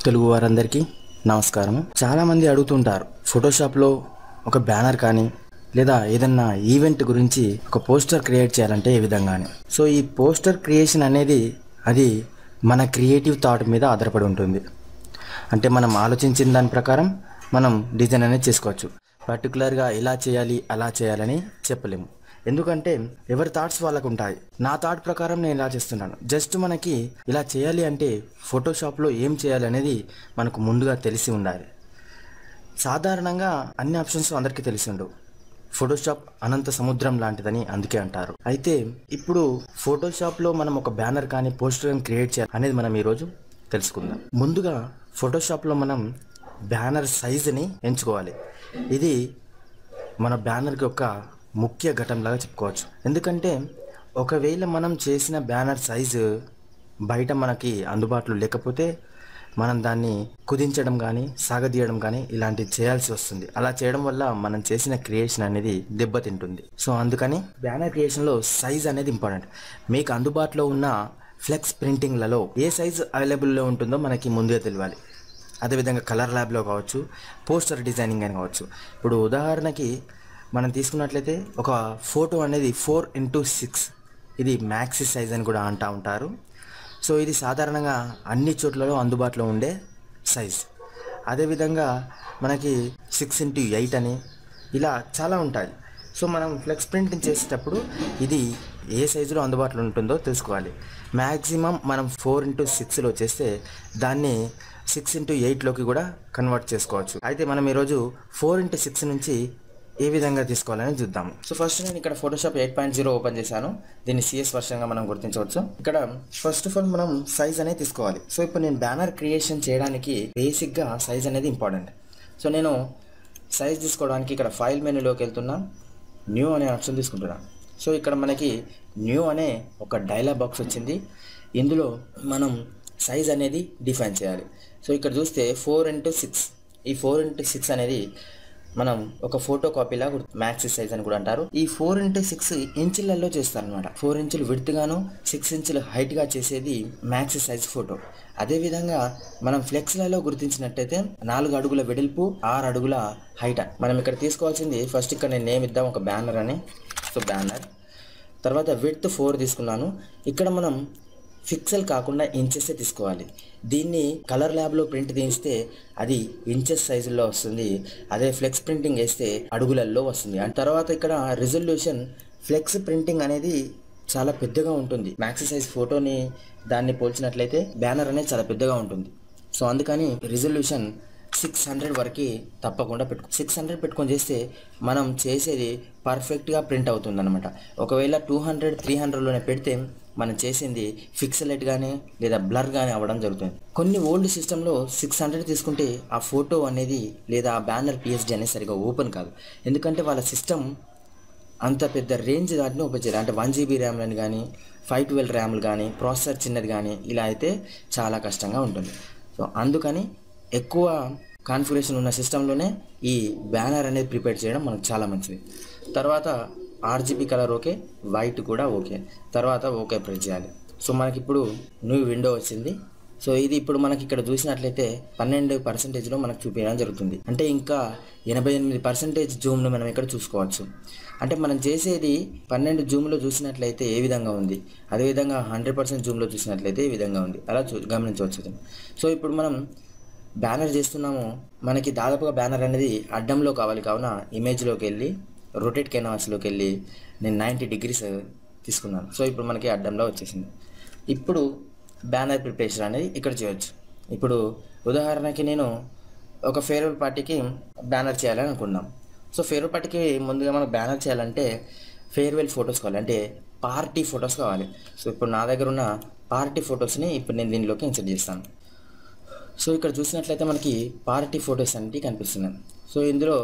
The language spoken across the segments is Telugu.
తెలుగు వారందరికీ నమస్కారం. చాలామంది అడుగుతుంటారు ఫోటోషాప్లో ఒక బ్యానర్ కానీ లేదా ఏదన్నా ఈవెంట్ గురించి ఒక పోస్టర్ క్రియేట్ చేయాలంటే ఏ విధంగా అని. సో ఈ పోస్టర్ క్రియేషన్ అనేది అది మన క్రియేటివ్ థాట్ మీద ఆధారపడి ఉంటుంది. అంటే మనం ఆలోచించిన దాని ప్రకారం మనం డిజైన్ అనేది చేసుకోవచ్చు. పర్టికులర్గా ఇలా చేయాలి అలా చేయాలని చెప్పలేము. ఎందుకంటే ఎవరి థాట్స్ వాళ్ళకు ఉంటాయి. నా థాట్ ప్రకారం నేను ఇలా చేస్తున్నాను. జస్ట్ మనకి ఇలా చేయాలి అంటే ఫోటోషాప్లో ఏం చేయాలి అనేది మనకు ముందుగా తెలిసి ఉండాలి. సాధారణంగా అన్ని ఆప్షన్స్ అందరికీ తెలిసి ఉండవు. ఫోటోషాప్ అనంత సముద్రం లాంటిదని అందుకే అంటారు. అయితే ఇప్పుడు ఫోటోషాప్లో మనం ఒక బ్యానర్ కానీ పోస్టర్ కానీ క్రియేట్ చేయాలి అనేది మనం ఈరోజు తెలుసుకుందాం. ముందుగా ఫోటోషాప్లో మనం బ్యానర్ సైజుని ఎంచుకోవాలి. ఇది మన బ్యానర్కి ఒక ముఖ్య ఘటనలాగా చెప్పుకోవచ్చు. ఎందుకంటే ఒకవేళ మనం చేసిన బ్యానర్ సైజు బయట మనకి అందుబాటులో లేకపోతే మనం దాన్ని కుదించడం కానీ సాగదీయడం కానీ ఇలాంటివి చేయాల్సి వస్తుంది. అలా చేయడం వల్ల మనం చేసిన క్రియేషన్ అనేది దెబ్బతింటుంది. సో అందుకని బ్యానర్ క్రియేషన్లో సైజ్ అనేది ఇంపార్టెంట్. మీకు అందుబాటులో ఉన్న ఫ్లెక్స్ ప్రింటింగ్లలో ఏ సైజు అవైలబుల్లో ఉంటుందో మనకి ముందుగా తెలియాలి. అదేవిధంగా కలర్ ల్యాబ్లో కావచ్చు, పోస్టర్ డిజైనింగ్ అని కావచ్చు. ఇప్పుడు ఉదాహరణకి మనం తీసుకున్నట్లయితే ఒక ఫోటో అనేది 4x6 ఇది మ్యాక్సీ సైజ్ అని కూడా అంటూ ఉంటారు. సో ఇది సాధారణంగా అన్ని చోట్లలో అందుబాటులో ఉండే సైజ్. అదేవిధంగా మనకి 6x8 అని ఇలా చాలా ఉంటాయి. సో మనం ఫ్లెక్స్ ప్రింటింగ్ చేసేటప్పుడు ఇది ఏ సైజులో అందుబాటులో ఉంటుందో తెలుసుకోవాలి. మ్యాక్సిమం మనం 4x6లో చేస్తే దాన్ని 6x8లోకి కూడా కన్వర్ట్ చేసుకోవచ్చు. అయితే మనం ఈరోజు 4x6 నుంచి ఏ విధంగా తీసుకోవాలని చూద్దాం. సో ఫస్ట్ నేను ఇక్కడ ఫోటోషాప్ 8.0 ఓపెన్ చేశాను. దీన్ని సిఎస్ వర్షన్గా మనం గుర్తించవచ్చు. ఇక్కడ ఫస్ట్ ఆఫ్ ఆల్ మనం సైజ్ అనేది తీసుకోవాలి. సో ఇప్పుడు నేను బ్యానర్ క్రియేషన్ చేయడానికి బేసిక్గా సైజ్ అనేది ఇంపార్టెంట్. సో నేను సైజ్ తీసుకోవడానికి ఇక్కడ ఫైల్ మెనూలోకి వెళ్తున్నా, న్యూ అనే ఆప్షన్ తీసుకుంటున్నాను. సో ఇక్కడ మనకి న్యూ అనే ఒక డైలాగ్ బాక్స్ వచ్చింది. ఇందులో మనం సైజ్ అనేది డిఫైన్ చేయాలి. సో ఇక్కడ చూస్తే 4x6 ఈ 4x6 అనేది మనం ఒక ఫోటో కాపీలా మ్యాక్సీ సైజ్ అని కూడా అంటారు. ఈ 4x6 ఇంచులలో చేస్తారనమాట. 4 ఇంచులు విడ్త్ గాను 6 ఇంచులు హైట్ గా చేసేది మ్యాక్సీ సైజ్ ఫోటో. అదేవిధంగా మనం ఫ్లెక్స్లలో గుర్తించినట్టయితే 4 అడుగుల వెడల్పు 6 అడుగుల హైట్. మనం ఇక్కడ తీసుకోవాల్సింది ఫస్ట్ ఇక్కడ నేను నేమ్ ఇద్దాం ఒక బ్యానర్ అని. సో బ్యానర్ తర్వాత విడ్త్ 4 తీసుకున్నాను. ఇక్కడ మనం పిక్సెల్ కాకుండా ఇంచెస్ తీసుకోవాలి. దీన్ని కలర్ ల్యాబ్లో ప్రింట్ తీస్తే అది ఇంచెస్ సైజుల్లో వస్తుంది. అదే ఫ్లెక్స్ ప్రింటింగ్ వేస్తే అడుగులలో వస్తుంది. అండ్ తర్వాత ఇక్కడ రిజల్యూషన్ ఫ్లెక్స్ ప్రింటింగ్ అనేది చాలా పెద్దగా ఉంటుంది. మ్యాక్సీ సైజ్ ఫోటోని దాన్ని పోల్చినట్లయితే బ్యానర్ అనేది చాలా పెద్దగా ఉంటుంది. సో అందుకని రిజల్యూషన్ 600 వరకు తప్పకుండా 600 పెట్టుకొని చేస్తే మనం చేసేది పర్ఫెక్ట్గా ప్రింట్ అవుతుంది అనమాట. ఒకవేళ 200, 300లోనే పెడితే మనం చేసింది ఫిక్సలెట్ కానీ లేదా బ్లర్ కానీ అవ్వడం జరుగుతుంది. కొన్ని ఓల్డ్ సిస్టంలో 600 తీసుకుంటే ఆ ఫోటో అనేది లేదా ఆ బ్యానర్ PSD అనేది సరిగా ఓపెన్ కాదు. ఎందుకంటే వాళ్ళ సిస్టమ్ అంత పెద్ద రేంజ్ దాటిని ఓపెన్ చేయాలి. అంటే 1GB ర్యామ్లని కానీ 512 ర్యామ్లు కానీ ప్రాసెసర్ చిన్నది కానీ ఇలా అయితే చాలా కష్టంగా ఉంటుంది. సో అందుకని ఎక్కువ కాన్ఫిగరేషన్ ఉన్న సిస్టంలోనే ఈ బ్యానర్ అనేది ప్రిపేర్ చేయడం మనకు చాలా మంచిది. తర్వాత RGB కలర్ ఓకే, వైట్ కూడా ఓకే. తర్వాత ఓకే ప్రెస్ చేయాలి. సో మనకి ఇప్పుడు న్యూ విండో వచ్చింది. సో ఇది ఇప్పుడు మనకి ఇక్కడ చూసినట్లయితే 12%లో మనకు చూపించడం జరుగుతుంది. అంటే ఇంకా 88% జూమ్ను మనం ఇక్కడ చూసుకోవచ్చు. అంటే మనం చేసేది 12 జూమ్లో చూసినట్లయితే ఏ విధంగా ఉంది, అదేవిధంగా 100% జూమ్లో చూసినట్లయితే ఏ విధంగా ఉంది అలా గమనించవచ్చు. సో ఇప్పుడు మనం బ్యానర్ చేస్తున్నాము. మనకి దాదాపుగా బ్యానర్ అనేది అడ్డంలో కావాలి. కావున ఇమేజ్లోకి వెళ్ళి రొటేట్ కెన్వాస్లోకి వెళ్ళి నేను 90 డిగ్రీస్ తీసుకున్నాను. సో ఇప్పుడు మనకి అడ్డంలో వచ్చేసింది. ఇప్పుడు బ్యానర్ ప్రిపరేషన్ అనేది ఇక్కడ చేయొచ్చు. ఇప్పుడు ఉదాహరణకి నేను ఒక ఫేర్వెల్ పార్టీకి బ్యానర్ చేయాలని అనుకున్నాం. సో ఫేర్వెల్ పార్టీకి ముందుగా మనం బ్యానర్ చేయాలంటే ఫేర్వెల్ ఫొటోస్ కావాలి, అంటే పార్టీ ఫొటోస్ కావాలి. సో ఇప్పుడు నా దగ్గర ఉన్న పార్టీ ఫొటోస్ని ఇప్పుడు నేను దీనిలోకి ఇన్సర్ట్ చేస్తాను. సో ఇక్కడ చూసినట్లయితే మనకి పార్టీ ఫొటోస్ అనేవి కనిపిస్తున్నాయి. సో ఇందులో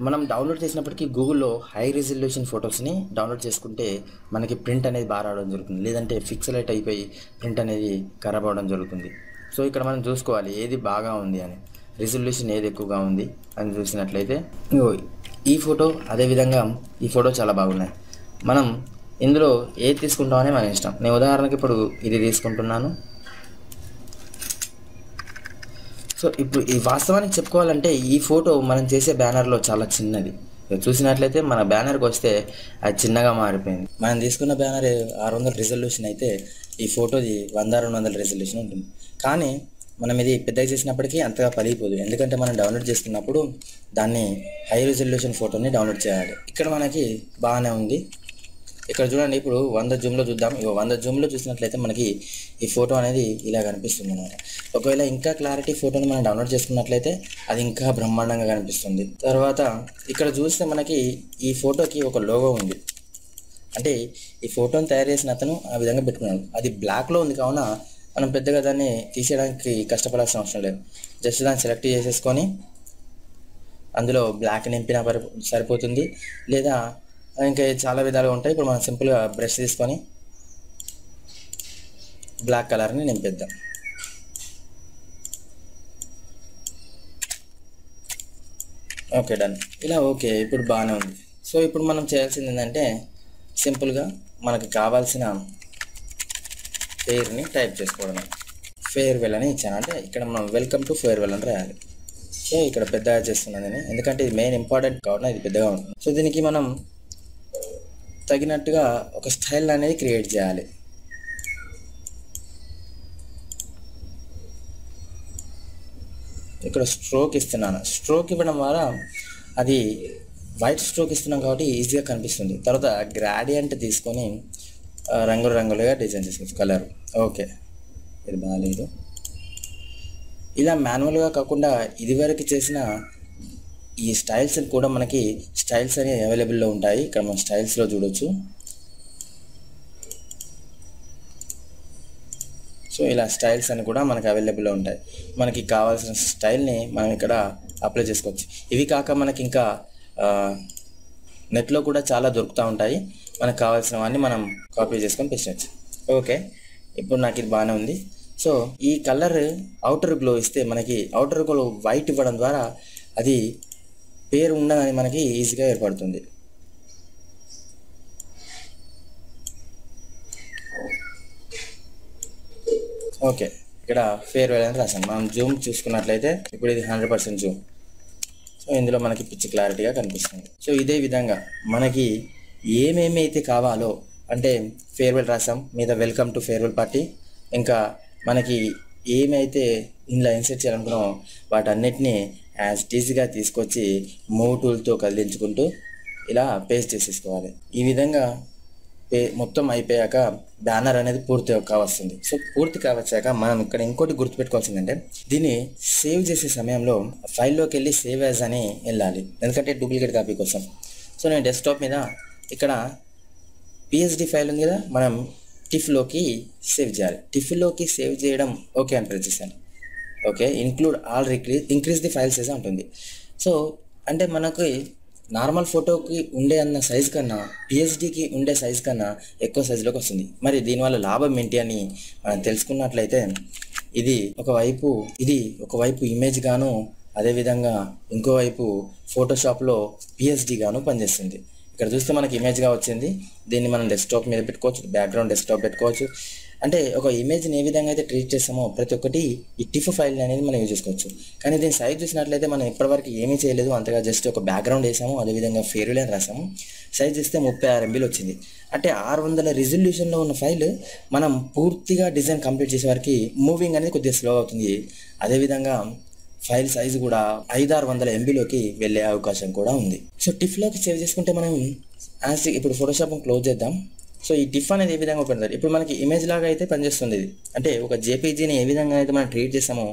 మనం డౌన్లోడ్ చేసినప్పటికీ గూగుల్లో హై రిజల్యూషన్ ఫొటోస్ని డౌన్లోడ్ చేసుకుంటే మనకి ప్రింట్ అనేది బాగా రావడం జరుగుతుంది. లేదంటే ఫిక్సలైట్ అయిపోయి ప్రింట్ అనేది ఖరాబ్ అవ్వడం జరుగుతుంది. సో ఇక్కడ మనం చూసుకోవాలి ఏది బాగా ఉంది అని, రిజల్యూషన్ ఏది ఎక్కువగా ఉంది అని చూసినట్లయితే ఈ ఫోటో అదేవిధంగా ఈ ఫోటో చాలా బాగున్నాయి. మనం ఇందులో ఏది తీసుకుంటామని మన ఇష్టం. నేను ఉదాహరణకి ఇప్పుడు ఇది తీసుకుంటున్నాను. సో ఇప్పుడు ఈ వాస్తవానికి చెప్పుకోవాలంటే ఈ ఫోటో మనం చేసే బ్యానర్లో చాలా చిన్నది. చూసినట్లయితే మన బ్యానర్కి వస్తే అది చిన్నగా మారిపోయింది. మనం తీసుకున్న బ్యానర్ 600 రిజల్యూషన్ అయితే ఈ ఫోటోది 100-200 రిజల్యూషన్ ఉంటుంది. కానీ మనం ఇది పెద్దగా చేసినప్పటికీ అంతగా పలిగిపోదు, ఎందుకంటే మనం డౌన్లోడ్ చేసుకున్నప్పుడు దాన్ని హై రిజల్యూషన్ ఫోటోని డౌన్లోడ్ చేయాలి. ఇక్కడ మనకి బాగానే ఉంది. ఇక్కడ చూడండి, ఇప్పుడు 100 జూమ్లో చూద్దాం. 100 జూమ్లో చూసినట్లయితే మనకి ఈ ఫోటో అనేది ఇలా కనిపిస్తుంది అన్నమాట. ఒకవేళ ఇంకా క్లారిటీ ఫోటోని మనం డౌన్లోడ్ చేసుకున్నట్లయితే అది ఇంకా బ్రహ్మాండంగా కనిపిస్తుంది. తర్వాత ఇక్కడ చూస్తే మనకి ఈ ఫోటోకి ఒక లోగో ఉంది. అంటే ఈ ఫోటోని తయారు చేసిన అతను ఆ విధంగా పెట్టుకున్నాడు. అది బ్లాక్లో ఉంది కావున మనం పెద్దగా దాన్ని తీసేయడానికి కష్టపడాల్సిన అవసరం లేదు. జస్ట్ దాన్ని సెలెక్ట్ చేసేసుకొని అందులో బ్లాక్ నింపినా సరిపోతుంది, లేదా ఇంకా చాలా విధాలుగా ఉంటాయి. ఇప్పుడు మనం సింపుల్గా బ్రష్ తీసుకొని బ్లాక్ కలర్ని నింపేద్దాం. Okay, done. ఇలా ఓకే, ఇప్పుడు బాగానే ఉంది. సో ఇప్పుడు మనం చేయాల్సింది ఏంటంటే సింపుల్గా మనకి కావాల్సిన పేరుని టైప్ చేసుకోవడమే. ఫేర్వెల్ అని ఇచ్చాను, అంటే ఇక్కడ మనం వెల్కమ్ టు ఫేర్వెల్ అని రాయాలి. సో ఇక్కడ పెద్దగా చేస్తున్నాను నేను, ఎందుకంటే ఇది మెయిన్ ఇంపార్టెంట్ కావున ఇది పెద్దగా ఉంటుంది. సో దీనికి మనం తగినట్టుగా ఒక స్టైల్ అనేది క్రియేట్ చేయాలి. ఇక్కడ స్ట్రోక్ ఇస్తున్నాను. స్ట్రోక్ ఇవ్వడం ద్వారా అది వైట్ స్ట్రోక్ ఇస్తున్నాం కాబట్టి ఈజీగా కనిపిస్తుంది. తర్వాత గ్రాడియంట్ తీసుకొని రంగులుగా డిజైన్ చేసుకోవచ్చు కలర్. ఓకే, ఇది బాగాలేదు. ఇలా మాన్యువల్గా కాకుండా ఇదివరకు చేసిన ఈ స్టైల్స్ కూడా మనకి స్టైల్స్ అనేవి అవైలబుల్లో ఉంటాయి. ఇక్కడ మనం స్టైల్స్లో చూడొచ్చు. సో ఇలా స్టైల్స్ అని కూడా మనకి అవైలబుల్లో ఉంటాయి. మనకి కావాల్సిన స్టైల్ని మనం ఇక్కడ అప్లై చేసుకోవచ్చు. ఇవి కాక మనకి ఇంకా నెట్లో కూడా చాలా దొరుకుతూ ఉంటాయి. మనకు కావాల్సినవన్నీ మనం కాపీ చేసుకొని పెట్టచ్చు. ఓకే, ఇప్పుడు నాకు ఇది బాగానే ఉంది. సో ఈ కలర్ అవుటర్ గ్లో ఇస్తే మనకి అవుటర్ గ్లో వైట్ ఇవ్వడం ద్వారా అది పేరు ఉండగానే మనకి ఈజీగా ఏర్పడుతుంది. ఓకే, ఇక్కడ ఫేర్వెల్ అని రాసాను. మనం జూమ్ చూసుకున్నట్లయితే ఇప్పుడు ఇది 100% జూమ్. సో ఇందులో మనకి పిచ్చి క్లారిటీగా కనిపిస్తుంది. సో ఇదే విధంగా మనకి ఏమేమైతే కావాలో, అంటే ఫేర్వెల్ రాసాం, మీద వెల్కమ్ టు ఫేర్వెల్ పార్టీ, ఇంకా మనకి ఏమైతే ఇందులో ఇన్సర్ట్ చేయాలనుకున్నామో వాటన్నిటిని యాజ్ ఈజీగా తీసుకొచ్చి మూవ్ టూల్తో కదిలించుకుంటూ ఇలా పేస్ట్ చేసేసుకోవాలి. ఈ విధంగా మొత్తం అయిపోయాక బ్యానర్ అనేది పూర్తి కావస్తుంది. సో పూర్తి కావచ్చాక మనం ఇక్కడ ఇంకోటి గుర్తుపెట్టుకోవాల్సిందంటే దీన్ని సేవ్ చేసే సమయంలో ఫైల్లోకి వెళ్ళి సేవ్ యాజ్ అని వెళ్ళాలి, ఎందుకంటే డూప్లికేట్ కాపీ కోసం. సో నేను డెస్క్టాప్ మీద ఇక్కడ PSD ఫైల్ ఉంది కదా, మనం టిఫ్లోకి సేవ్ చేయాలి. టిఫ్లోకి సేవ్ చేయడం ఓకే అని ప్రెస్ చేశాను. Okay, include all increase the file size ఉంటుంది. సో అంటే మనకి నార్మల్ ఫోటోకి ఉండే అన్న సైజ్ కన్నా PSDకి ఉండే సైజ్ కన్నా ఎక్కువ సైజులోకి వస్తుంది. మరి దీనివల్ల లాభం ఏంటి అని మనం తెలుసుకున్నట్లయితే ఇది ఒకవైపు ఇమేజ్ గాను, అదేవిధంగా ఇంకోవైపు ఫోటోషాప్లో PSD గాను పనిచేస్తుంది. ఇక్కడ చూస్తే మనకి ఇమేజ్గా వచ్చింది. దీన్ని మనం డెస్క్టాప్ మీద పెట్టుకోవచ్చు, బ్యాక్గ్రౌండ్ డెస్క్టాప్ పెట్టుకోవచ్చు. అంటే ఒక ఇమేజ్ని ఏ విధంగా అయితే ట్రీట్ చేస్తామో ప్రతి ఒక్కటి ఈ టిఫ్ ఫైల్ అనేది మనం యూజ్ చేసుకోవచ్చు. కానీ దీని సైజ్ చూసినట్లయితే మనం ఇప్పటివరకు ఏమీ చేయలేదు, అంతగా జస్ట్ ఒక బ్యాక్గ్రౌండ్ వేసాము, అదేవిధంగా ఫేర్వెల్ అని రాసాము. సైజ్ ఇస్తే 36 MB వచ్చింది. అంటే 600 రిజల్యూషన్లో ఉన్న ఫైల్ మనం పూర్తిగా డిజైన్ కంప్లీట్ చేసే వరకు మూవింగ్ అనేది కొద్దిగా స్లో అవుతుంది. అదేవిధంగా ఫైల్ సైజు కూడా 500-600 MBలోకి వెళ్ళే అవకాశం కూడా ఉంది. సో టిఫ్లోకి సేవ్ చేసుకుంటే మనం ఇప్పుడు ఫోటోషాప్ క్లోజ్ చేద్దాం. సో ఈ టిఫ్ అనేది ఏ విధంగా ఓపెన్ అవుతుంది, ఇప్పుడు మనకి ఇమేజ్ లాగా అయితే పనిచేస్తుంది. ఇది అంటే ఒక JPGని ఏ విధంగా అయితే మనం ట్రీట్ చేస్తామో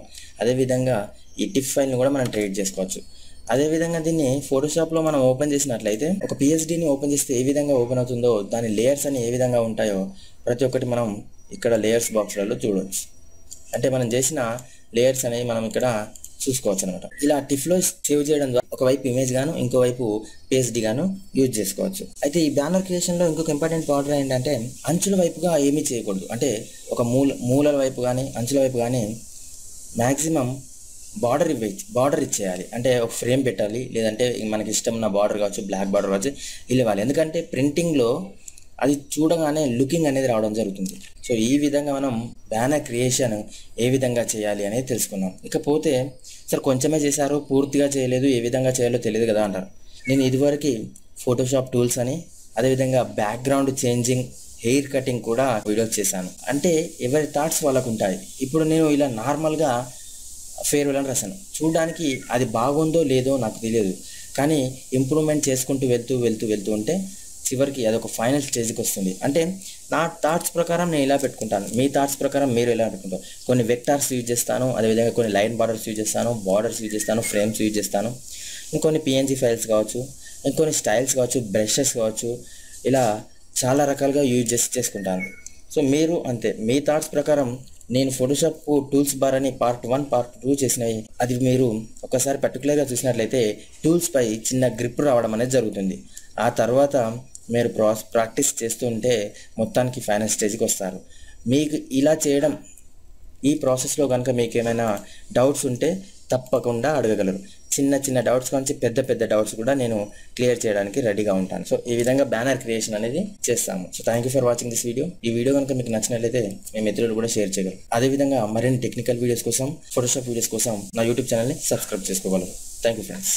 అదేవిధంగా ఈ టిఫ్ ఫైల్ని కూడా మనం ట్రీట్ చేసుకోవచ్చు. అదేవిధంగా దీన్ని ఫోటోషాప్లో మనం ఓపెన్ చేసినట్లయితే ఒక PSDని ఓపెన్ చేస్తే ఏ విధంగా ఓపెన్ అవుతుందో దాని లేయర్స్ అని ఏ విధంగా ఉంటాయో ప్రతి ఒక్కటి మనం ఇక్కడ లేయర్స్ బాక్స్లలో చూడవచ్చు. అంటే మనం చేసిన లేయర్స్ అనేవి మనం ఇక్కడ చూసుకోవచ్చు అనమాట. ఇలా టిఫ్లో సేవ్ చేయడం ద్వారా ఒకవైపు ఇమేజ్ గాను ఇంకోవైపు PSD గాను యూజ్ చేసుకోవచ్చు. అయితే ఈ బ్యానర్ క్రియేషన్లో ఇంకొక ఇంపార్టెంట్ పాయింట్ ఏంటంటే అంచుల వైపుగా ఏమీ చేయకూడదు. అంటే ఒక మూలల వైపు కానీ అంచుల వైపు కానీ మ్యాక్సిమం బార్డర్ ఇచ్చేయాలి. అంటే ఒక ఫ్రేమ్ పెట్టాలి, లేదంటే మనకి ఇష్టం ఉన్న బార్డర్ కావచ్చు, బ్లాక్ బార్డర్ కావచ్చు, ఇలా ఇవ్వాలి. ఎందుకంటే ప్రింటింగ్లో అది చూడగానే లుకింగ్ అనేది రావడం జరుగుతుంది. సో ఈ విధంగా మనం బ్యానర్ క్రియేషన్ ఏ విధంగా చేయాలి అనేది తెలుసుకున్నాం. ఇకపోతే సార్ కొంచెమే చేశారు, పూర్తిగా చేయలేదు, ఏ విధంగా చేయాలో తెలియదు కదా అంటారు. నేను ఇదివరకు ఫోటోషాప్ టూల్స్ అని, అదేవిధంగా బ్యాక్గ్రౌండ్ చేంజింగ్, హెయిర్ కటింగ్ కూడా వీడియోస్ చేశాను. అంటే ఎవరి థాట్స్ వాళ్ళకు ఉంటాయి. ఇప్పుడు నేను ఇలా నార్మల్గా ఫేర్వెల్ అని రాశాను, చూడడానికి అది బాగుందో లేదో నాకు తెలియదు, కానీ ఇంప్రూవ్మెంట్ చేసుకుంటూ వెళ్తూ ఉంటే చివరికి అదొక ఫైనల్ స్టేజ్కి వస్తుంది. అంటే నా థాట్స్ ప్రకారం నేను ఇలా పెట్టుకుంటాను, మీ థాట్స్ ప్రకారం మీరు ఎలా పెట్టుకుంటారు. కొన్ని వెక్టార్స్ యూజ్ చేస్తాను, అదేవిధంగా కొన్ని లైన్ బార్డర్స్ యూజ్ చేస్తాను, బార్డర్స్ యూజ్ చేస్తాను, ఫ్రేమ్స్ యూజ్ చేస్తాను, ఇంకొన్ని పిఎన్జీ ఫైల్స్ కావచ్చు, ఇంకొన్ని స్టైల్స్ కావచ్చు, బ్రషెస్ కావచ్చు, ఇలా చాలా రకాలుగా యూజ్ చేసుకుంటాను. సో మీరు అంతే, మీ థాట్స్ ప్రకారం. నేను ఫోటోషాప్ టూల్స్ బార్ అని పార్ట్ 1 పార్ట్ 2 చేసినవి, అది మీరు ఒకసారి పర్టికులర్గా చూసినట్లయితే టూల్స్ పై చిన్న గ్రిప్ రావడం అనేది జరుగుతుంది. ఆ తర్వాత మీరు ప్రాక్టీస్ చేస్తుంటే మొత్తానికి ఫైనల్ స్టేజ్కి వస్తారు. మీకు ఇలా చేయడం, ఈ ప్రాసెస్లో కనుక మీకు ఏమైనా డౌట్స్ ఉంటే తప్పకుండా అడగగలరు. చిన్న డౌట్స్ నుంచి పెద్ద డౌట్స్ కూడా నేను క్లియర్ చేయడానికి రెడీగా ఉంటాను. సో ఈ విధంగా బ్యానర్ క్రియేషన్ అనేది చేస్తాము. So thank you for watching this video. ఈ వీడియో కనుక మీకు నచ్చినట్లయితే మీ మిత్రులు కూడా షేర్ చేయగలరు. అదేవిధంగా మరిన్ని టెక్నికల్ వీడియోస్ కోసం, ఫోటోషాప్ వీడియోస్ కోసం నా యూట్యూబ్ ఛానల్ని సబ్స్క్రైబ్ చేసుకోగలరు. Thank you friends.